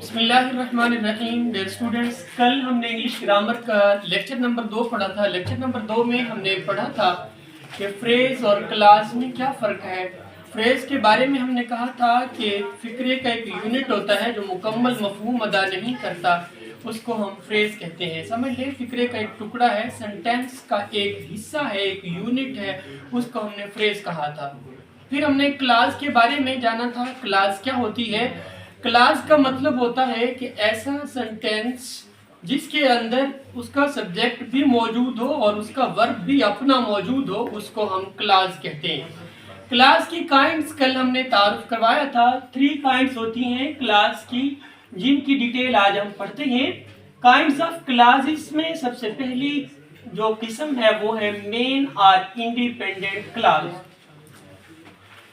بسم اللہ الرحمن الرحیم ڈیئر اسٹوڈنٹس، کل ہم نے انگلش گرامر کا لیکچر نمبر 2 پڑھا تھا۔ لیکچر نمبر 2 میں ہم نے پڑھا تھا کہ فریز اور کلاس میں کیا فرق ہے۔ فریز کے بارے میں ہم نے کہا تھا کہ فکرے کا ایک یونٹ ہوتا ہے جو مکمل مفہوم ادا نہیں کرتا، اس کو ہم فریز کہتے ہیں۔ سمجھ لیں، فکرے کا ایک ٹکڑا ہے، سینٹینس کا ایک حصہ ہے، ایک یونٹ ہے، اس کو ہم نے فریز کہا تھا۔ پھر ہم نے کلاس کے بارے میں جانا تھا۔ کلاس کیا ہوتی ہے؟ کلاس کا مطلب ہوتا ہے کہ ایسا سینٹینس جس کے اندر اس کا سبجیکٹ بھی موجود ہو اور اس کا ورب بھی اپنا موجود ہو، اس کو ہم کلاس کہتے ہیں۔ کلاس کی کائنڈز کل ہم نے تعارف کروایا تھا۔ 3 کائنڈز ہوتی ہیں کلاس کی، جن کی ڈیٹیل آج ہم پڑھتے ہیں۔ کائنڈز آف کلاسز میں سب سے پہلی جو قسم ہے وہ ہے مین اور انڈیپینڈنٹ کلاس۔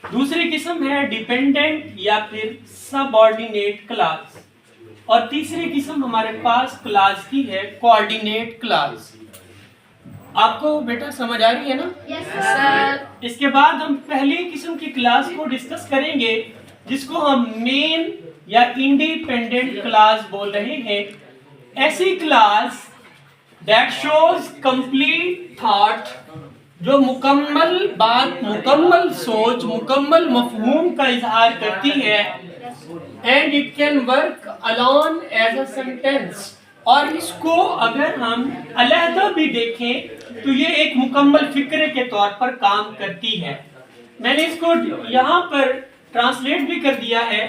دوسری قسم ہے ڈیپینڈنٹ یا پھر سب آرڈینیٹ کلاس، اور تیسری قسم ہمارے پاس کلاس کی ہے کوآرڈینیٹ کلاس۔ آپ کو بیٹا سمجھ آ رہی ہے نا؟ یس سر۔ اس کے بعد ہم پہلی قسم کی کلاس کو ڈسکس کریں گے جس کو ہم مین یا انڈیپینڈنٹ کلاس بول رہے ہیں۔ ایسی clause that shows complete thought, جو مکمل بات، مکمل سوچ، مکمل مفہوم کا اظہار کرتی ہے، and it can work alone as a sentence، اور اس کو اگر ہم علیحدہ بھی دیکھیں تو یہ ایک مکمل فکرے کے طور پر کام کرتی ہے۔ میں نے اس کو یہاں پر ٹرانسلیٹ بھی کر دیا ہے۔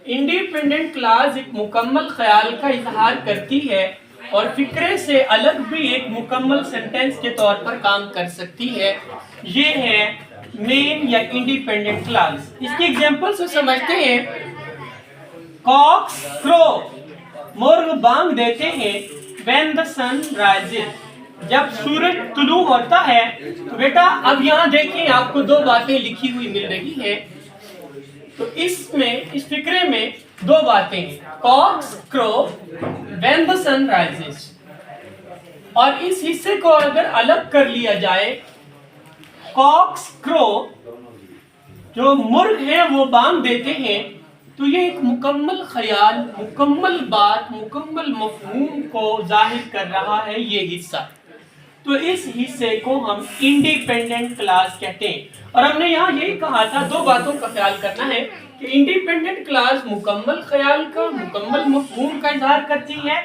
انڈیپینڈنٹ کلاس ایک مکمل خیال کا اظہار کرتی ہے اور فکرے سے الگ بھی ایک مکمل سینٹینس کے طور پر کام کر سکتی ہے۔ یہ ہے مین یا انڈیپینڈنٹ کلاس۔ اس کی ایگزامپل سے سمجھتے ہیں۔ کاکس کرو، مرغ بانگ دیتے ہیں۔ when the sun rises، جب سورج طلوع ہوتا ہے۔ تو بیٹا اب یہاں دیکھیں، آپ کو 2 باتیں لکھی ہوئی مل رہی ہیں۔ تو اس فکرے میں 2 باتیں ہیں، کاکس کرو when the sun rises، اور اس حصے کو اگر الگ کر لیا جائے، کاکس کرو جو مرغ ہیں وہ بانگ دیتے ہیں، تو یہ ایک مکمل خیال، مکمل بات، مکمل مفہوم کو ظاہر کر رہا ہے یہ حصہ۔ تو اس حصے کو ہم انڈیپینڈنٹ کلاس کہتے ہیں۔ اور ہم نے یہاں یہی کہا تھا، 2 باتوں کا خیال کرنا ہے کہ انڈیپینڈنٹ کلاس مکمل خیال کا، مکمل مفہوم کا اظہار کرتی ہے۔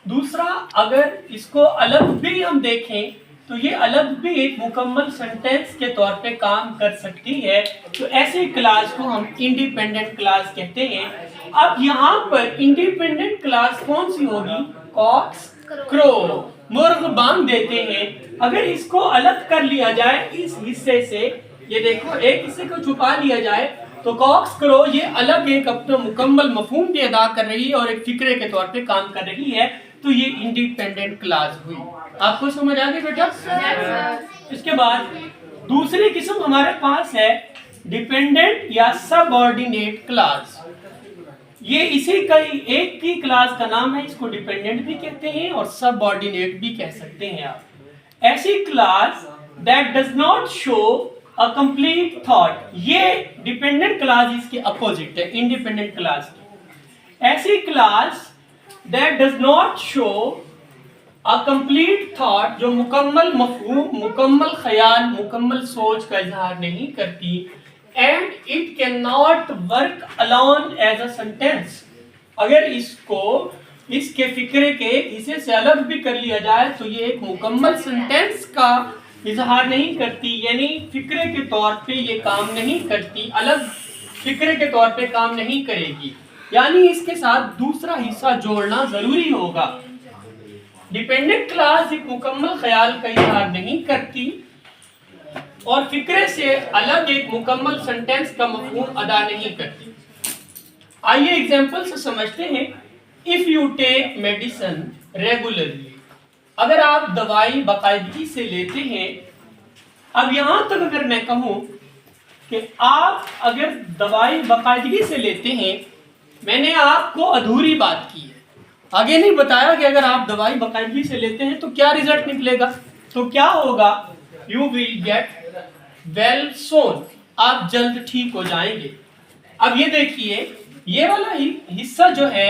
دوسرا، اگر اس کو الگ بھی ہم دیکھیں تو یہ الگ بھی ایک مکمل سینٹینس کے طور پہ کام کر سکتی ہے۔ تو ایسی کلاس کو ہم انڈیپینڈنٹ کلاس کہتے ہیں۔ اب یہاں پر انڈیپینڈنٹ کلاس کون سی ہوگی؟ کاکس کرو، مرغ بانگ دیتے ہیں۔ اگر اس کو الگ کر لیا جائے اس حصے سے، یہ دیکھو ایک حصے کو چھپا لیا جائے، تو کاکس کرو یہ الگ ایک اپنا مکمل مفہوم بھی ادا کر رہی ہے اور ایک فکرے کے طور پہ کام کر رہی ہے۔ تو یہ انڈیپینڈنٹ کلاس ہوئی۔ آپ کو سمجھ آ گئی بیٹا؟ اس کے بعد دوسری قسم ہمارے پاس ہے ڈیپینڈنٹ یا سب آرڈینیٹ کلاس۔ یہ اسی کا ایک کی کلاس کا نام ہے، اس کو ڈیپینڈنٹ بھی کہتے ہیں اور سب آرڈینیٹ بھی کہہ سکتے ہیں آپ۔ ایسی clause that does not show a complete thought، یہ ڈیپینڈنٹ کلاس اس کے اپوزٹ ہے انڈیپینڈنٹ کلاس کی۔ ایسی class that does not show a complete thought، جو مکمل مفہوم، مکمل خیال، مکمل سوچ کا اظہار نہیں کرتی، and it cannot work alone as a sentence، اگر اس کو اس کے فکرے کے حصے سے الگ بھی کر لیا جائے تو یہ ایک مکمل سینٹینس کا اظہار نہیں کرتی، یعنی فکرے کے طور پہ یہ کام نہیں کرتی، الگ فکرے کے طور پہ کام نہیں کرے گی، یعنی اس کے ساتھ دوسرا حصہ جوڑنا ضروری ہوگا۔ ڈیپینڈنٹ کلاس ایک مکمل خیال کا اظہار نہیں کرتی اور فکرے سے الگ ایک مکمل سینٹینس کا مفہوم ادا نہیں کرتی۔ آئیے ایگزامپل سے سمجھتے ہیں۔ if you take medicine regularly، اگر آپ دوائی باقاعدگی سے لیتے ہیں۔ اب یہاں تک اگر میں کہوں کہ آپ اگر دوائی باقاعدگی سے لیتے ہیں، میں نے آپ کو ادھوری بات کی ہے، آگے نہیں بتایا کہ اگر آپ دوائی باقاعدگی سے لیتے ہیں تو کیا رزلٹ نکلے گا۔ تو کیا ہوگا؟ you will get well soon، آپ جلد ٹھیک ہو جائیں گے۔ اب یہ دیکھیے، یہ والا حصہ جو ہے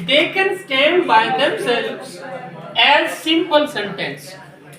they can stand by themselves as simple sentence।